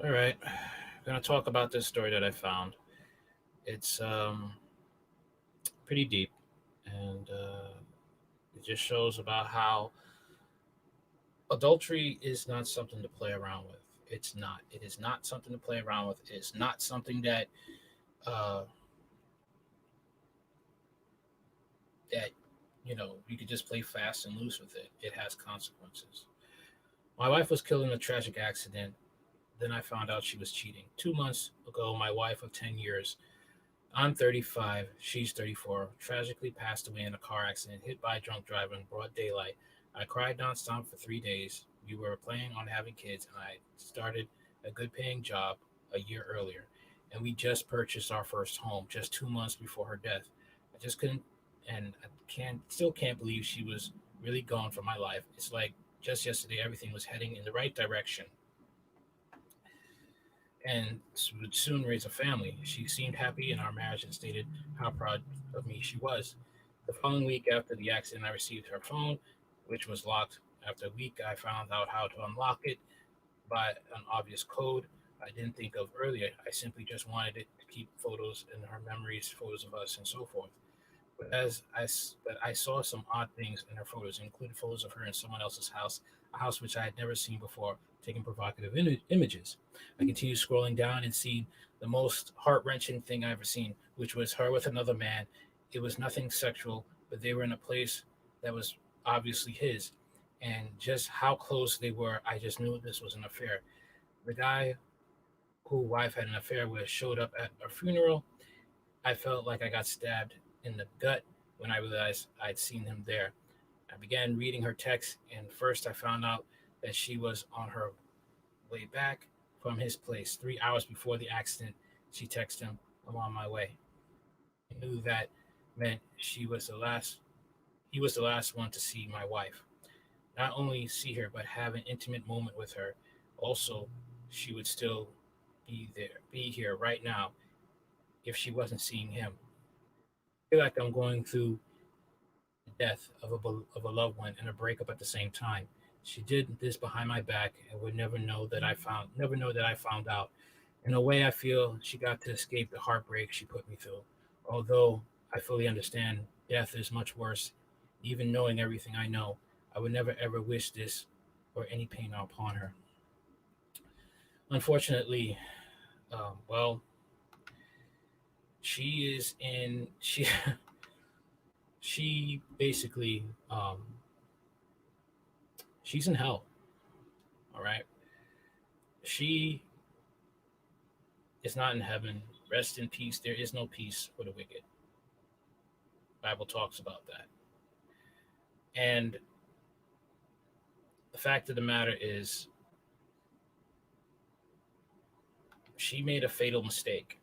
All right, I'm gonna talk about this story that I found. It's pretty deep, and it just shows about how adultery is not something to play around with. It's not. It is not something to play around with. It's not something uh, that you could just play fast and loose with it. It has consequences. My wife was killed in a tragic accident. Then I found out she was cheating. 2 months ago, my wife of 10 years, I'm 35, she's 34, tragically passed away in a car accident hit by a drunk driver in broad daylight. I cried nonstop for 3 days. We were planning on having kids, and I started a good paying job a year earlier. And we just purchased our first home just 2 months before her death. I just couldn't, and I still can't believe she was really gone from my life. It's like just yesterday, everything was heading in the right direction and would soon raise a family. She seemed happy in our marriage and stated how proud of me she was. The following week after the accident, I received her phone, which was locked. After a week, I found out how to unlock it by an obvious code I didn't think of earlier. I simply just wanted it to keep photos in her memories, photos of us, and so forth. But I saw some odd things in her photos, including photos of her in someone else's house, a house which I had never seen before, taking provocative images. I continued scrolling down and see the most heart wrenching thing I ever seen, which was her with another man. It was nothing sexual, but they were in a place that was obviously his. And just how close they were, I just knew this was an affair. The guy who wife had an affair with showed up at a funeral. I felt like I got stabbed in the gut when I realized I'd seen him there. I began reading her text, and first I found out that she was on her way back from his place 3 hours before the accident. She texted him, "I'm on my way." I knew that meant he was the last one to see my wife. Not only see her, but have an intimate moment with her. Also, she would still be here right now if she wasn't seeing him. I feel like I'm going through the death of a loved one and a breakup at the same time. She did this behind my back and would never know that I found out. In a way, I feel she got to escape the heartbreak she put me through. Although I fully understand death is much worse, even knowing everything I know, I would never ever wish this or any pain upon her. Unfortunately, well, she is in she she basically she's in hell. All right, she is not in heaven. Rest in peace. There is no peace for the wicked. The Bible talks about that. And the fact of the matter is, she made a fatal mistake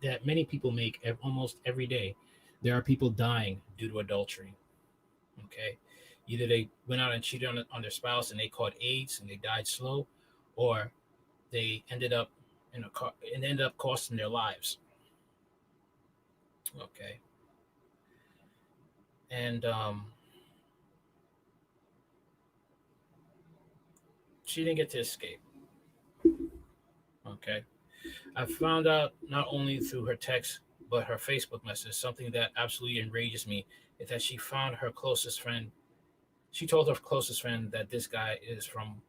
that many people make almost every day. There are people dying due to adultery. Okay, either they went out and cheated on their spouse and they caught AIDS and they died slow, or they ended up in a car and ended up costing their lives. Okay, and she didn't get to escape. Okay, I found out not only through her text but her Facebook message something that absolutely enrages me is that she found her closest friend. She told her closest friend that this guy from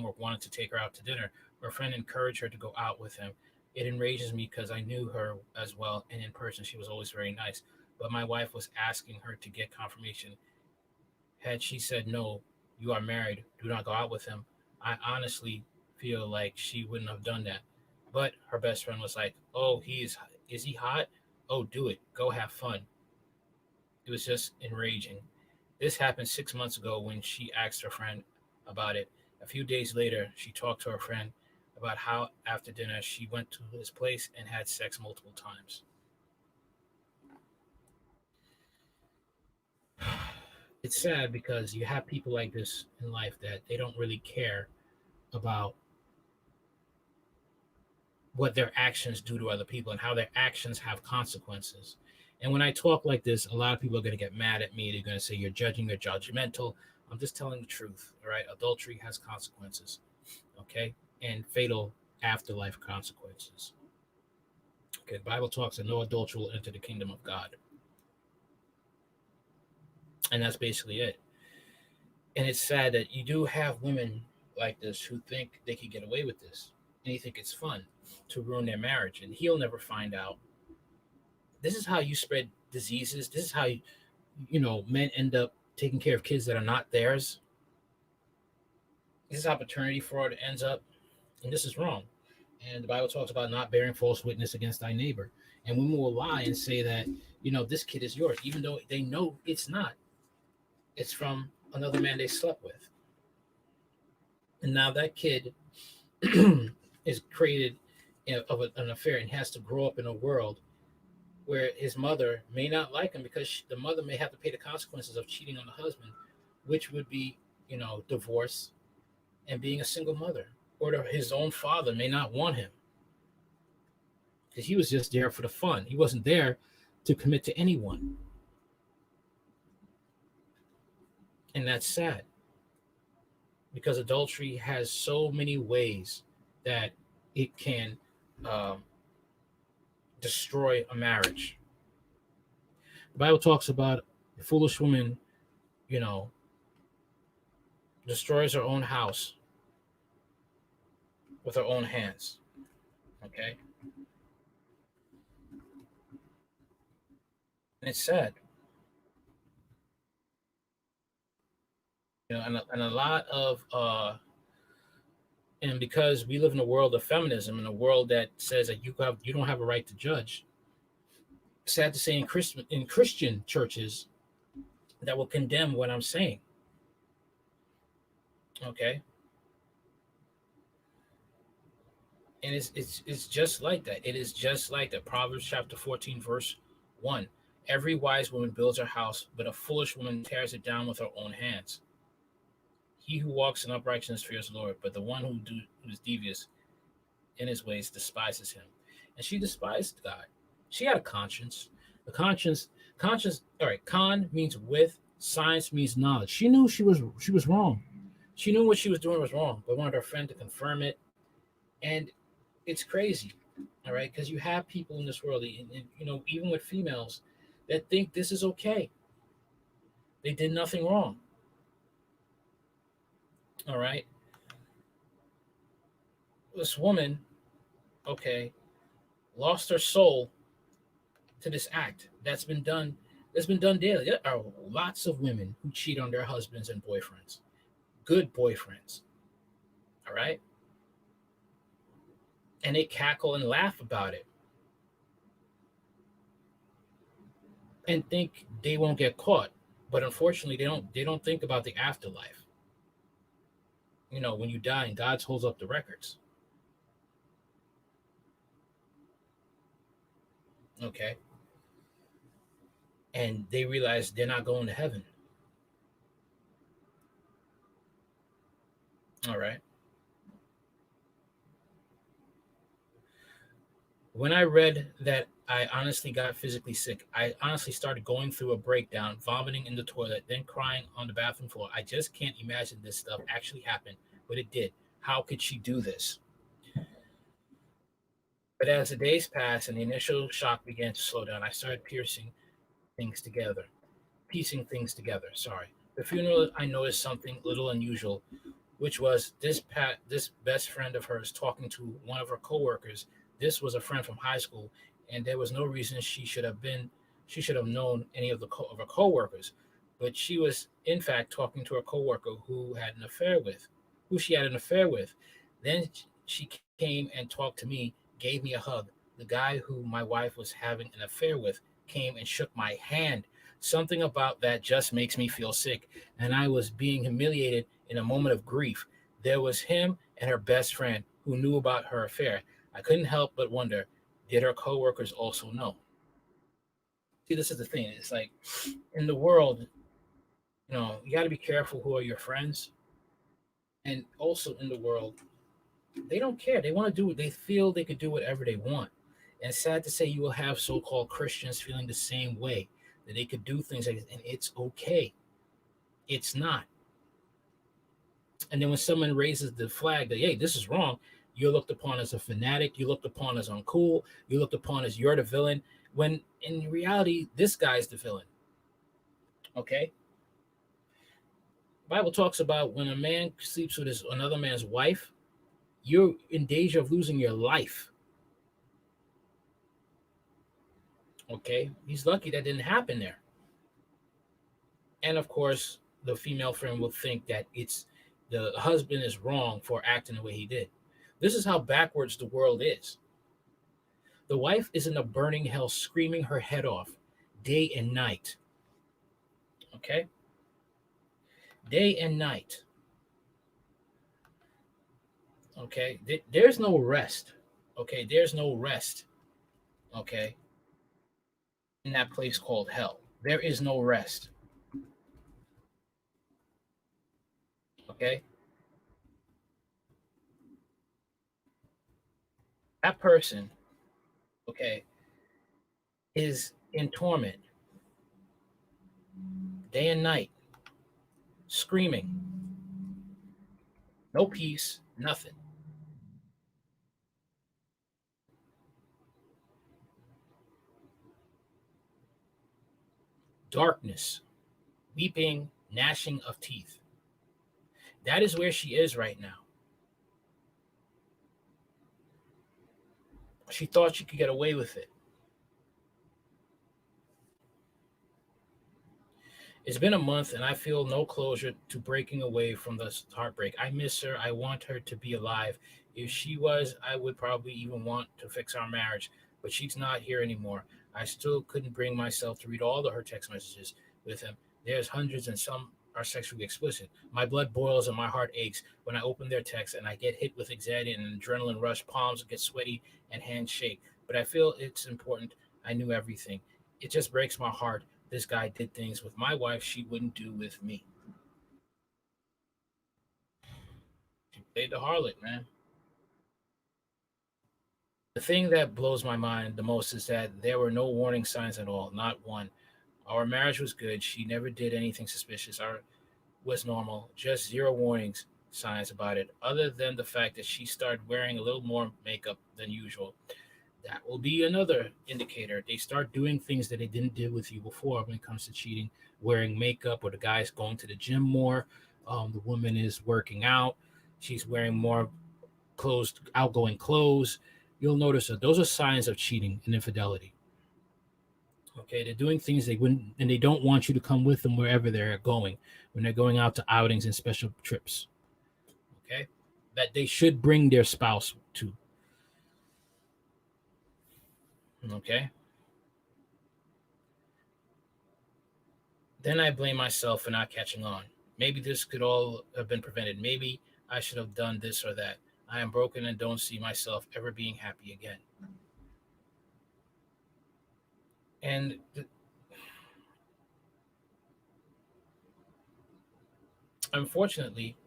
work wanted to take her out to dinner. Her friend encouraged her to go out with him. It enrages me because I knew her as well, and in person she was always very nice. But my wife was asking her to get confirmation. Had she said no, you are married, do not go out with him, I honestly feel like she wouldn't have done that. But her best friend was like, "Oh, is he hot? Oh, do it. Go have fun." It was just enraging. This happened 6 months ago when she asked her friend about it. A few days later, she talked to her friend about how after dinner she went to his place and had sex multiple times. It's sad because you have people like this in life that they don't really care about what their actions do to other people and how their actions have consequences. And when I talk like this, a lot of people are going to get mad at me. They're going to say, "You're judging, you're judgmental." I'm just telling the truth. All right. Adultery has consequences. okay, and fatal afterlife consequences. Okay, the Bible talks that no adulterer will enter the kingdom of God, and that's basically it. And it's sad that you do have women like this who think they could get away with this, and you think it's fun to ruin their marriage, and he'll never find out. This is how you spread diseases. This is how men end up taking care of kids that are not theirs. This is how paternity fraud ends up, and this is wrong. And the Bible talks about not bearing false witness against thy neighbor. And women will lie and say that, this kid is yours, even though they know it's not. It's from another man they slept with. And now that kid is created of an affair and has to grow up in a world where his mother may not like him because the mother may have to pay the consequences of cheating on the husband, which would be, divorce and being a single mother. Or his own father may not want him because he was just there for the fun. He wasn't there to commit to anyone. And that's sad because adultery has so many ways that it can destroy a marriage. The Bible talks about a foolish woman, you know, destroys her own house with her own hands. Okay. And it's sad. And a lot of and because we live in a world of feminism, in a world that says that you don't have a right to judge. Sad to say, in Christian churches that will condemn what I'm saying. Okay, and it's just like that. It is just like that. Proverbs chapter 14, verse 1. Every wise woman builds her house, but a foolish woman tears it down with her own hands. He who walks in uprightness fears the Lord, but the one who is devious in his ways despises him. And she despised God. She had a conscience. The conscience. All right. Con means with. Science means knowledge. She knew she was wrong. She knew what she was doing was wrong, but wanted her friend to confirm it. And it's crazy, all right, because you have people in this world, and even with females, that think this is okay. They did nothing wrong. All right. This woman, okay, lost her soul to this act that's been done. That's been done daily. There are lots of women who cheat on their husbands and boyfriends, good boyfriends. All right. And they cackle and laugh about it and think they won't get caught. But unfortunately, they don't think about the afterlife. When you die and God holds up the records. Okay. And they realize they're not going to heaven. All right. When I read that I honestly got physically sick, I honestly started going through a breakdown, vomiting in the toilet, then crying on the bathroom floor. I just can't imagine this stuff actually happened, but it did. How could she do this? But as the days passed and the initial shock began to slow down, I started things together, piecing things together. Sorry. The funeral, I noticed something little unusual, which was this best friend of hers talking to one of her coworkers. This was a friend from high school, and there was no reason she should have known any of of her coworkers, but she was in fact talking to her coworker who she had an affair with. Then she came and talked to me, gave me a hug. The guy who my wife was having an affair with came and shook my hand. Something about that just makes me feel sick, and I was being humiliated in a moment of grief. There was him and her best friend who knew about her affair. I couldn't help but wonder, did her coworkers also know? See, this is the thing. It's like in the world, you got to be careful who are your friends. And also in the world, they don't care. They want to do it. They feel they could do whatever they want. And it's sad to say you will have so-called Christians feeling the same way, that they could do things like this, and it's okay. It's not. And then when someone raises the flag that, hey, this is wrong, you're looked upon as a fanatic, you're looked upon as uncool, you're looked upon as you're the villain, when in reality, this guy's the villain. Okay? Bible talks about when a man sleeps with another man's wife, you're in danger of losing your life. Okay? He's lucky that didn't happen there. And of course, the female friend will think that it's the husband is wrong for acting the way he did. This is how backwards the world is. The wife is in a burning hell screaming her head off day and night. Okay? Day and night. Okay? There's no rest. Okay? There's no rest. Okay? In that place called hell. There is no rest. Okay? That person, okay, is in torment day and night, screaming. No peace, nothing. Darkness, weeping, gnashing of teeth. That is where she is right now. She thought she could get away with it. It's been a month and I feel no closure to breaking away from this heartbreak. I miss her. I want her to be alive. If she was, I would probably even want to fix our marriage, but she's not here anymore. I still couldn't bring myself to read all of her text messages with him. There's hundreds and some are sexually explicit. My blood boils and my heart aches when I open their text and I get hit with anxiety and an adrenaline rush. Palms get sweaty and hands shake. But I feel it's important. I knew everything. It just breaks my heart this guy did things with my wife she wouldn't do with me. She played the harlot, man. The thing that blows my mind the most is that there were no warning signs at all, not one. Our marriage was good. She never did anything suspicious. Our was normal, just zero warnings signs about it, other than the fact that she started wearing a little more makeup than usual. That will be another indicator. They start doing things that they didn't do with you before when it comes to cheating, wearing makeup, or the guy's going to the gym more. The woman is working out. She's wearing more clothes, outgoing clothes. You'll notice that those are signs of cheating and infidelity. Okay, they're doing things they wouldn't, and they don't want you to come with them wherever they're going when they're going out to outings and special trips. Okay, that they should bring their spouse to. Okay, then I blame myself for not catching on. Maybe this could all have been prevented. Maybe I should have done this or that. I am broken and don't see myself ever being happy again. And unfortunately,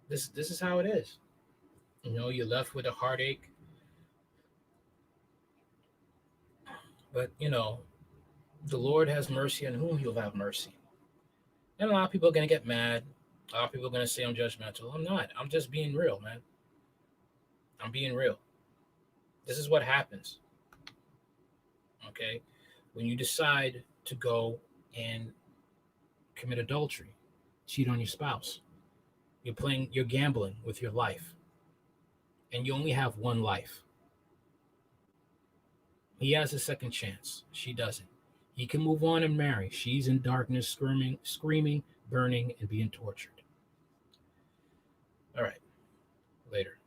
this is how it is. You know, you're left with a heartache, but you know, the Lord has mercy on whom He'll have mercy. And a lot of people are gonna get mad. A lot of people are gonna say I'm judgmental. I'm not. I'm just being real, man. I'm being real. This is what happens. Okay, when you decide to go and commit adultery, cheat on your spouse, you're gambling with your life, and you only have one life. He has a second chance. She doesn't. He can move on and marry. She's in darkness, screaming, burning, and being tortured. All right, later.